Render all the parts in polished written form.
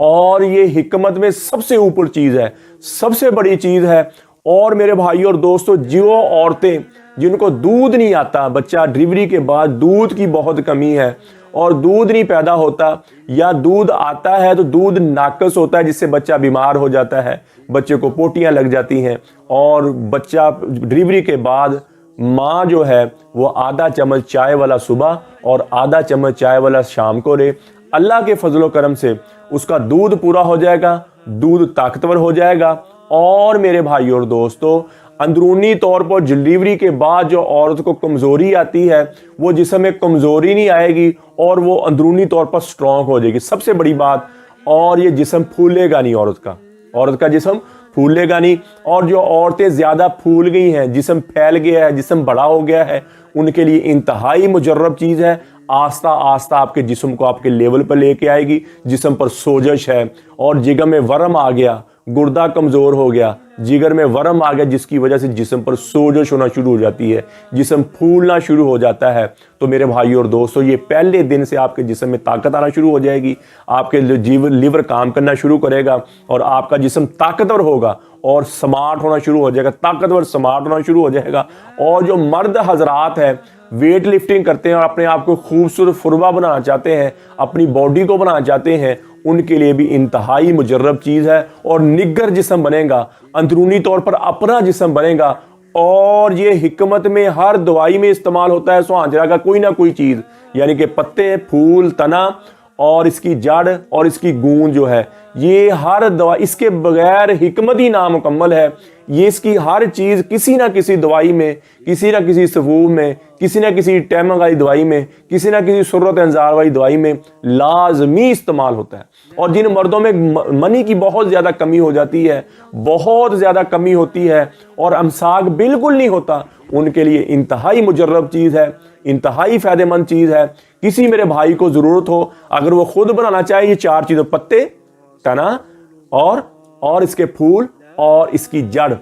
اور یہ حکمت میں سب سے اوپر چیز ہے, سب سے بڑی چیز ہے. اور میرے بھائیوں اور دوستوں, جو عورتیں جن کو دودھ نہیں آتا, بچہ ڈلیوری کے بعد دودھ کی بہت کمی ہے اور دودھ نہیں پیدا ہوتا, یا دودھ آتا ہے تو دودھ ناقص ہوتا ہے جس سے بچہ بیمار ہو جاتا ہے, بچے کو پوٹیاں لگ جاتی ہیں, اور بچہ ڈلیوری کے بعد ماں جو ہے وہ آدھا چمچ چائے والا صبح اور آدھا چمچ چائے والا شام کو لے, اللہ کے فضل و کرم سے اس کا دودھ پورا ہو جائے گا, دودھ طاقتور ہو جائے گا. اور میرے بھائیوں اور دوستوں, اندرونی طور پر ڈلیوری کے بعد جو عورت کو کمزوری آتی ہے, وہ جسم میں کمزوری نہیں آئے گی اور وہ اندرونی طور پر سٹرونگ ہو جائے گی. سب سے بڑی بات, اور یہ جسم پھولے گا نہیں, عورت کا جسم پھولے گا نہیں. اور جو عورتیں زیادہ پھول گئی ہیں, جسم پھیل گیا ہے, جسم بڑا ہو گیا ہے, ان کے لیے انتہائی مجرب چیز ہے. آہستہ آہستہ آپ کے جسم کو آپ کے لیول پر لے کے آئے گی. جسم پر سوجش ہے اور جگر میں ورم آ گیا, گردہ کمزور ہو گیا, جگر میں ورم آ گیا, جس کی وجہ سے جسم پر سوجش ہونا شروع ہو جاتی ہے, جسم پھولنا شروع ہو جاتا ہے. تو میرے بھائیوں اور دوستوں, یہ پہلے دن سے آپ کے جسم میں طاقت آنا شروع ہو جائے گی, آپ کے لیور کام کرنا شروع کرے گا اور آپ کا جسم طاقتور ہوگا اور سمارٹ ہونا شروع ہو جائے گا, طاقتور سمارٹ ہونا شروع ہو جائے گا. اور جو مرد حضرات ہیں ویٹ لفٹنگ کرتے ہیں اور اپنے آپ کو خوبصورت فربہ بنانا چاہتے ہیں, اپنی باڈی کو بنانا چاہتے ہیں, ان کے لیے بھی انتہائی مجرب چیز ہے. اور نگر جسم بنے گا, اندرونی طور پر اپنا جسم بنے گا. اور یہ حکمت میں ہر دوائی میں استعمال ہوتا ہے سوانجرا کا کوئی نہ کوئی چیز, یعنی کہ پتے, پھول, تنا اور اس کی جڑ اور اس کی گوند جو ہے, یہ ہر دوا, اس کے بغیر حکمت ہی نامکمل ہے. یہ اس کی ہر چیز کسی نہ کسی دوائی میں, کسی نہ کسی سفوف میں, کسی نہ کسی ٹیمنگ والی دوائی میں, کسی نہ کسی سرت انزار والی دوائی میں لازمی استعمال ہوتا ہے. اور جن مردوں میں منی کی بہت زیادہ کمی ہو جاتی ہے, بہت زیادہ کمی ہوتی ہے اور امساک بالکل نہیں ہوتا, ان کے لیے انتہائی مجرب چیز ہے, انتہائی فائدہ مند چیز ہے. کسی میرے بھائی کو ضرورت ہو, اگر وہ خود بنانا چاہے, یہ 4 چیزیں, پتے, تنا اور اس کے پھول اور اس کی جڑ,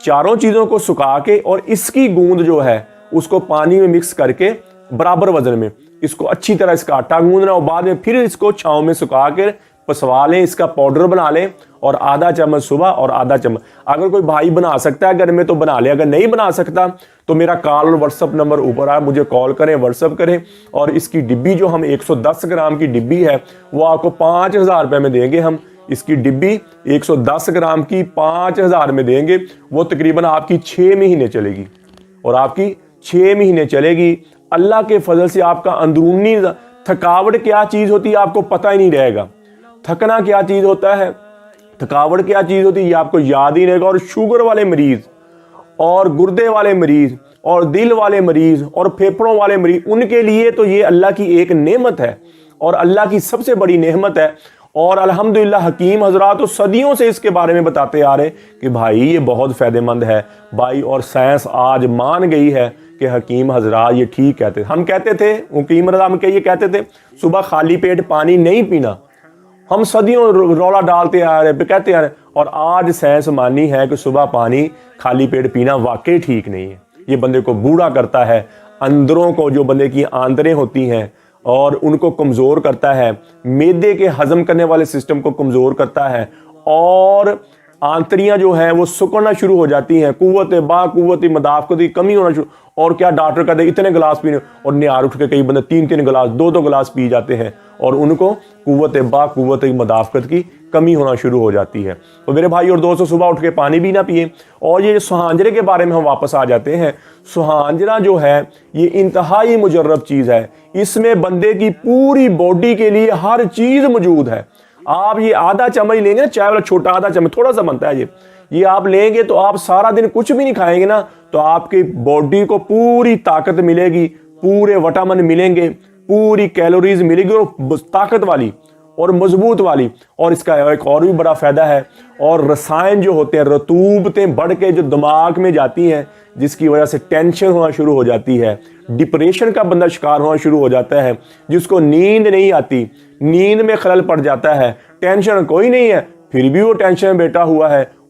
چاروں چیزوں کو سکھا کے اور اس کی گوند جو ہے اس کو پانی میں مکس کر کے برابر وزن میں اس کو اچھی طرح اس کا آٹا گوندنا, اور بعد میں پھر اس کو چھاؤں میں سکھا کے پسوا لیں, اس کا پاؤڈر بنا لیں, اور آدھا چمچ صبح اور آدھا چمچ, اگر کوئی بھائی بنا سکتا ہے گھر میں تو بنا لے, اگر نہیں بنا سکتا تو میرا کال اور واٹس ایپ نمبر اوپر آیا, مجھے کال کریں, واٹس ایپ کریں. اور اس کی ڈبی جو ہم 110 گرام کی ڈبی ہے وہ آپ کو 5000 روپے میں دیں گے. ہم اس کی ڈبی 110 گرام کی 5000 میں دیں گے. وہ تقریباً آپ کی 6 مہینے چلے گی, اور آپ کی 6 مہینے چلے گی. اللہ کے فضل سے آپ کا اندرونی تھکاوٹ کیا چیز ہوتی ہے آپ کو پتہ ہی نہیں رہے گا, تھکنا کیا چیز ہوتا ہے, تھکاوٹ کیا چیز ہوتی ہے یہ آپ کو یاد ہی رہے گا. اور شوگر والے مریض اور گردے والے مریض اور دل والے مریض اور پھیپھڑوں والے مریض, ان کے لیے تو یہ اللہ کی ایک نعمت ہے اور اللہ کی سب سے بڑی نعمت ہے. اور الحمدللہ حکیم حضرات تو صدیوں سے اس کے بارے میں بتاتے آ رہے کہ بھائی یہ بہت فائدہ مند ہے بھائی, اور سائنس آج مان گئی ہے کہ حکیم حضرات یہ ٹھیک کہتے. ہم کہتے تھے, حکیم حضرات یہ کہتے تھے صبح خالی پیٹ پانی نہیں پینا, ہم صدیوں رولا ڈالتے آ رہے, کہتے آ رہے, اور آج سائنس مانی ہے کہ صبح پانی خالی پیٹ پینا واقعی ٹھیک نہیں ہے. یہ بندے کو بوڑھا کرتا ہے, اندروں کو, جو بندے کی آندریں ہوتی ہیں اور ان کو کمزور کرتا ہے, معدے کے ہضم کرنے والے سسٹم کو کمزور کرتا ہے, اور آنتریاں جو ہیں وہ سکڑنا شروع ہو جاتی ہیں, قوت مدافعت کی کمی ہونا شروع. اور کیا ڈاکٹر کہتے ہیں اتنے گلاس پینے, اور نہار اٹھ کے کئی بندے 3 گلاس 2 گلاس پی جاتے ہیں, اور ان کو قوت مدافعت کی کمی ہونا شروع ہو جاتی ہے. تو میرے بھائی اور دوستوں, صبح اٹھ کے پانی بھی نہ پیئے. اور یہ سہانجرے کے بارے میں ہم واپس آ جاتے ہیں. سہانجرا جو ہے یہ انتہائی مجرب چیز ہے, اس میں بندے کی پوری باڈی کے لیے ہر چیز موجود ہے. آپ یہ آدھا چمچ لیں گے نا, چائے والا چھوٹا آدھا چمچ, تھوڑا سا بنتا ہے یہ آپ لیں گے تو آپ سارا دن کچھ بھی نہیں کھائیں گے نا, تو آپ کی باڈی کو پوری طاقت ملے گی, پورے وٹامن ملیں گے, پوری کیلوریز ملے گی, اور طاقت والی اور مضبوط والی. اور اس کا ایک اور بھی بڑا فائدہ ہے, اور رسائن جو ہوتے ہیں, رطوبتیں بڑھ کے جو دماغ میں جاتی ہیں, جس کی وجہ سے ٹینشن ہونا شروع ہو جاتی ہے, ڈپریشن کا بندہ شکار ہونا شروع ہو جاتا ہے, جس کو نیند نہیں آتی, نیند میں خلل پڑ جاتا ہے, ٹینشن کوئی نہیں ہے پھر بھی وہ ٹینشن میں بیٹھا ہوا ہے,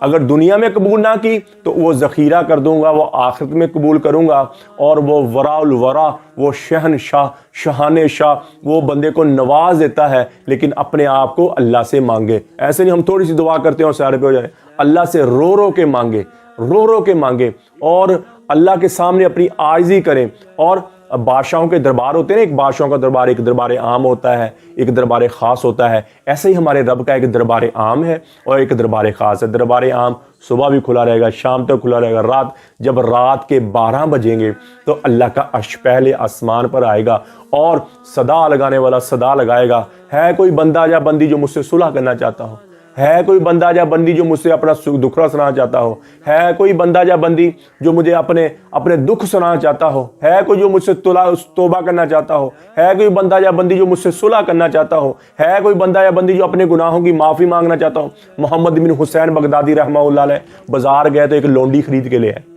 اگر دنیا میں قبول نہ کی تو وہ ذخیرہ کر دوں گا، وہ آخرت میں قبول کروں گا، اور وہ وراء الورا، وہ شہنشاہ، شہان شاہ، وہ بندے کو نواز دیتا ہے، لیکن اپنے آپ کو اللہ سے مانگے۔ ایسے نہیں ہم تھوڑی سی دعا کرتے ہیں اور سارے پہ ہو جائے، اللہ سے رو رو کے مانگے، رو رو کے مانگے، اور اللہ کے سامنے اپنی عاجزی کریں۔ اور بادشاہوں کے دربار ہوتے ہیں، ایک بادشاہوں کا دربار، ایک دربار عام ہوتا ہے، ایک دربار خاص ہوتا ہے، ایسے ہی ہمارے رب کا ایک دربار عام ہے اور ایک دربار خاص ہے۔ دربار عام صبح بھی کھلا رہے گا، شام تک کھلا رہے گا، جب رات کے 12 بجیں گے تو اللہ کا عرش پہلے آسمان پر آئے گا اور صدا لگانے والا صدا لگائے گا، ہے کوئی بندہ یا بندی جو مجھ سے صلح کرنا چاہتا ہو، ہے کوئی بندہ یا بندی جو مجھ سے اپنا دکھڑا سنانا چاہتا ہو، ہے کوئی بندہ یا بندی جو مجھے اپنے دکھ سنانا چاہتا ہو، ہے کوئی جو مجھ سے توبہ کرنا چاہتا ہو، ہے کوئی بندہ یا بندی جو مجھ سے صلح کرنا چاہتا ہو، ہے کوئی بندہ یا بندی جو اپنے گناہوں کی معافی مانگنا چاہتا ہو۔ محمد بن حسین بغدادی رحمہ اللہ علیہ بازار گئے تو ایک لونڈی خرید کے لے آئے،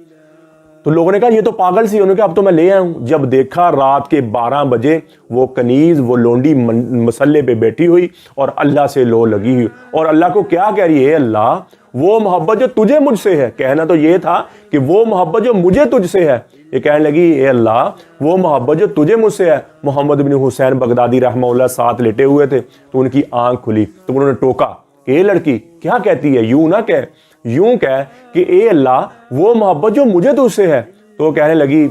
تو لوگوں نے کہا یہ تو پاگل سی، انہوں نے کہا اب تو میں لے آیا ہوں۔ جب دیکھا رات کے 12 بجے وہ کنیز، وہ لونڈی مسلے پہ بیٹھی ہوئی اور اللہ سے لو لگی ہوئی، اور اللہ کو کیا کہہ رہی ہے، اے اللہ وہ محبت جو تجھے مجھ سے ہے، کہنا تو یہ تھا کہ وہ محبت جو مجھے تجھ سے ہے، یہ کہنے لگی اے اللہ وہ محبت جو تجھے مجھ سے ہے۔ محمد بن حسین بغدادی رحمہ اللہ ساتھ لیٹے ہوئے تھے تو ان کی آنکھ کھلی، تو انہوں نے ٹوکا کہ اے لڑکی کیا کہتی ہے، یوں نہ کہہ، یوں کہہ کہ اے اللہ وہ محبت جو مجھے تجھ سے ہے۔ تو وہ کہنے لگی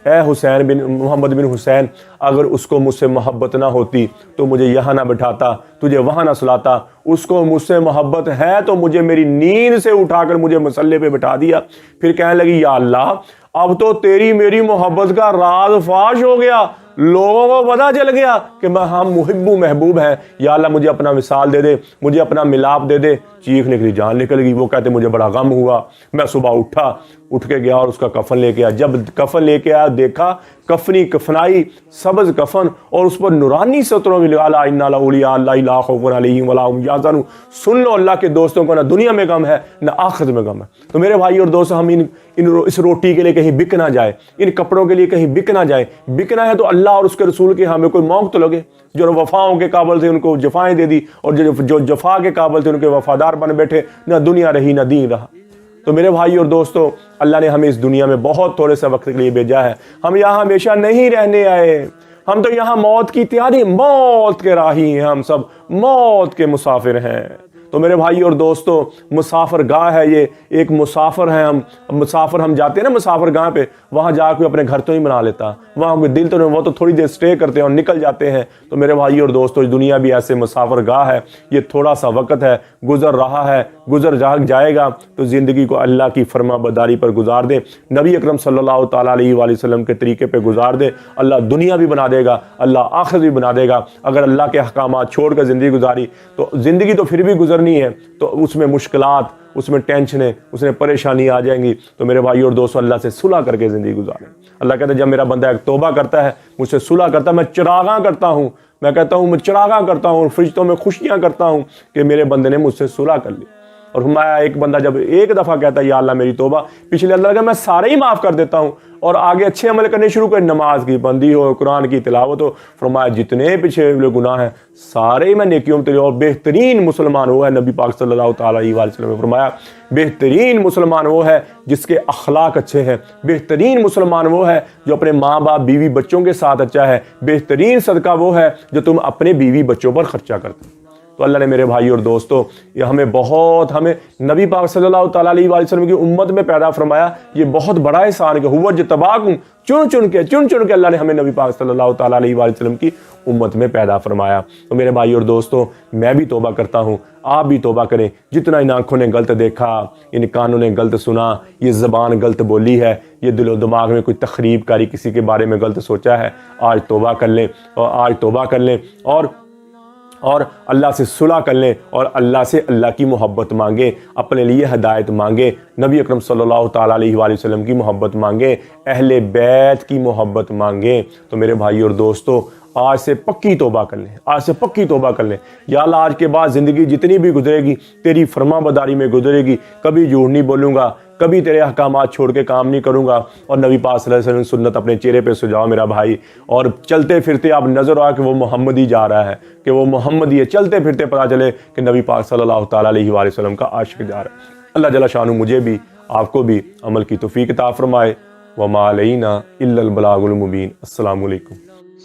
اے محمد بن حسین، اگر اس کو مجھ سے محبت نہ ہوتی تو مجھے یہاں نہ بٹھاتا، تجھے وہاں نہ سلاتا، اس کو مجھ سے محبت ہے تو مجھے میری نیند سے اٹھا کر مجھے مسلے پہ بٹھا دیا۔ پھر کہنے لگی یا اللہ اب تو تیری میری محبت کا راز فاش ہو گیا، لوگوں کو پتہ چل گیا کہ ہم محب و محبوب ہیں، یا اللہ مجھے اپنا وصال دے دے، مجھے اپنا ملاپ دے دے۔ چیخ نکلی، جان نکل گئی۔ وہ کہتے مجھے بڑا غم ہوا، میں صبح اٹھ کے گیا اور اس کا کفن لے کے آیا۔ جب کفن لے کے آیا دیکھا کفنی کفنائی سبز کفن اور اس پر نورانی سطروں میں لکھا لا انا اولیاء اللہ لا خوف علیہم ولا هم یحزنون۔ سن لو اللہ کے دوستوں کو نہ دنیا میں غم ہے نہ آخرت میں غم ہے۔ تو میرے بھائی اور دوست، ہم اس روٹی کے لیے کہیں بک نہ جائے، ان کپڑوں کے لیے کہیں بک نہ جائے۔ بکنا ہے تو اللہ اور اس کے رسول کے ہمیں کوئی موقع تو لگے۔ جو وفاؤں کے قابل تھے ان کو جفائیں دے دی، اور جو جفا کے قابل تھے ان کے وفادار بن بیٹھے، نہ دنیا رہی نہ دین رہا۔ تو میرے بھائی اور دوستو، اللہ نے ہمیں اس دنیا میں بہت تھوڑے سے وقت کے لیے بھیجا ہے، ہم یہاں ہمیشہ نہیں رہنے آئے، ہم تو یہاں موت کی تیاری، موت کے راہی ہیں، ہم سب موت کے مسافر ہیں۔ تو میرے بھائی اور دوستو، مسافر گاہ ہے یہ، ایک مسافر ہیں ہم، مسافر ہم جاتے ہیں نا مسافر گاہ پہ، وہاں جا کے اپنے گھر تو ہی بنا لیتا، وہاں کوئی دل تو نہیں، وہ تو تھوڑی دیر سٹے کرتے ہیں اور نکل جاتے ہیں۔ تو میرے بھائی اور دوستو، دنیا بھی ایسے مسافر گاہ ہے، یہ تھوڑا سا وقت ہے، گزر رہا ہے، گزر جائے گا، تو زندگی کو اللہ کی فرما برداری پر گزار دیں، نبی اکرم صلی اللہ تعالیٰ علیہ وآلہ وسلم کے طریقے پہ گزار دیں، اللہ دنیا بھی بنا دے گا، اللہ آخرت بھی بنا دے گا۔ اگر اللہ کے احکامات چھوڑ کر زندگی گزاری تو زندگی تو پھر بھی گزرنی ہے، تو اس میں مشکلات، اس میں ٹینشنیں، اس میں پریشانی آ جائیں گی۔ تو میرے بھائی اور دوستو، اللہ سے صلح کر کے زندگی گزاریں۔ اللہ کہتا ہے جب میرا بندہ ایک توبہ کرتا ہے، مجھ سے صلح کرتا ہے، میں چراغاں کرتا ہوں، میں کہتا ہوں میں چراغاں کرتا ہوں، فرشتوں میں خوشیاں کرتا ہوں کہ میرے بندے نے مجھ سے صلح کر لی۔ اور فرمایا ایک بندہ جب ایک دفعہ کہتا ہے یا اللہ میری توبہ، پچھلے اللہ کا میں سارے ہی معاف کر دیتا ہوں، اور آگے اچھے عمل کرنے شروع کریں، نماز کی بندی ہو، قرآن کی تلاوت ہو، فرمایا جتنے پچھلے گناہ ہیں سارے ہی میں نیکیوں میں تیرے، اور بہترین مسلمان وہ ہے، نبی پاک صلی اللہ تعالیٰ علیہ وسلم نے فرمایا بہترین مسلمان وہ ہے جس کے اخلاق اچھے ہیں، بہترین مسلمان وہ ہے جو اپنے ماں باپ بیوی بچوں کے ساتھ اچھا ہے، بہترین صدقہ وہ ہے جو تم اپنے بیوی بچوں پر خرچہ کرتے۔ تو اللہ نے میرے بھائی اور دوستو، یہ ہمیں نبی پاک صلی اللہ تعالیٰ علیہ وسلم کی امت میں پیدا فرمایا، یہ بہت بڑا احسان کہ ہوا جتباکم، چن چن کے اللہ نے ہمیں نبی پاک صلی اللہ تعالیٰ علیہ وسلم کی امت میں پیدا فرمایا۔ تو میرے بھائی اور دوستو، میں بھی توبہ کرتا ہوں، آپ بھی توبہ کریں۔ جتنا ان آنکھوں نے غلط دیکھا، ان کانوں نے غلط سنا، یہ زبان غلط بولی ہے، یہ دل و دماغ میں کوئی تخریب کاری کسی کے بارے میں غلط سوچا ہے، آج توبہ کر لیں اور اللہ سے صلح کر لیں، اور اللہ سے اللہ کی محبت مانگیں، اپنے لیے ہدایت مانگیں، نبی اکرم صلی اللہ تعالیٰ علیہ وآلہ وسلم کی محبت مانگیں، اہل بیت کی محبت مانگیں۔ تو میرے بھائی اور دوستو، آج سے پکی توبہ کر لیں، یا اللہ آج کے بعد زندگی جتنی بھی گزرے گی تیری فرما برداری میں گزرے گی، کبھی جھوٹ نہیں بولوں گا، کبھی تیرے احکامات چھوڑ کے کام نہیں کروں گا، اور نبی پاک صلی اللہ علیہ وسلم سنت اپنے چہرے پہ سجاؤ میرا بھائی، اور چلتے پھرتے آپ نظر آئے کہ وہ محمدی جا رہا ہے، کہ وہ محمدی ہے، چلتے پھرتے پتہ چلے کہ نبی پاک صلی اللہ تعالیٰ علیہ وآلہ وسلم کا عاشق جا رہا ہے۔ اللہ جل شانہ مجھے بھی آپ کو بھی عمل کی توفیق عطا فرمائے. وما علینا الا البلاغ المبین. السلام علیکم.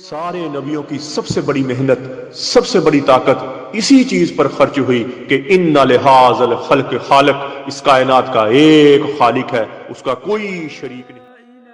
سارے نبیوں کی سب سے بڑی محنت، سب سے بڑی طاقت اسی چیز پر خرچ ہوئی کہ ان لہٰذا الخلق خالق، اس کائنات کا ایک خالق ہے، اس کا کوئی شریک نہیں.